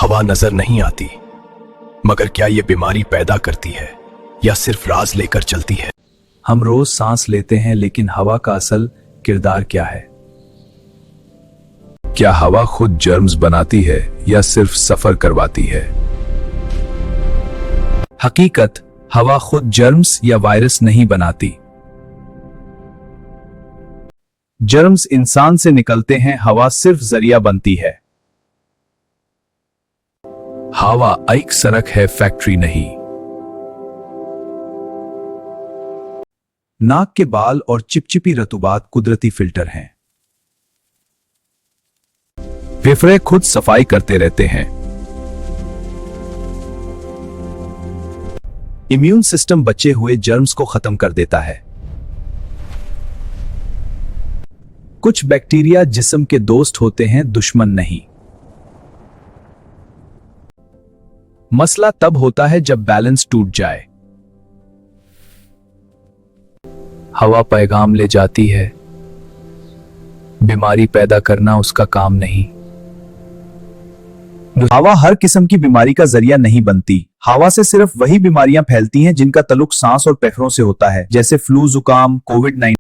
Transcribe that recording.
हवा नजर नहीं आती, मगर क्या ये बीमारी पैदा करती है या सिर्फ राज लेकर चलती है? हम रोज सांस लेते हैं, लेकिन हवा का असल किरदार क्या है? क्या हवा खुद जर्म्स बनाती है या सिर्फ सफर करवाती है? हकीकत, हवा खुद जर्म्स या वायरस नहीं बनाती। जर्म्स इंसान से निकलते हैं, हवा सिर्फ जरिया बनती है। हवा एक सड़क है, फैक्ट्री नहीं। नाक के बाल और चिपचिपी रतुबात कुदरती फिल्टर हैं। फेफड़े खुद सफाई करते रहते हैं। इम्यून सिस्टम बचे हुए जर्म्स को खत्म कर देता है। कुछ बैक्टीरिया जिस्म के दोस्त होते हैं, दुश्मन नहीं। मसला तब होता है जब बैलेंस टूट जाए। हवा पैगाम ले जाती है, बीमारी पैदा करना उसका काम नहीं। हवा हर किस्म की बीमारी का जरिया नहीं बनती। हवा से सिर्फ वही बीमारियां फैलती हैं जिनका ताल्लुक सांस और फेफड़ों से होता है, जैसे फ्लू, जुकाम, कोविड-19।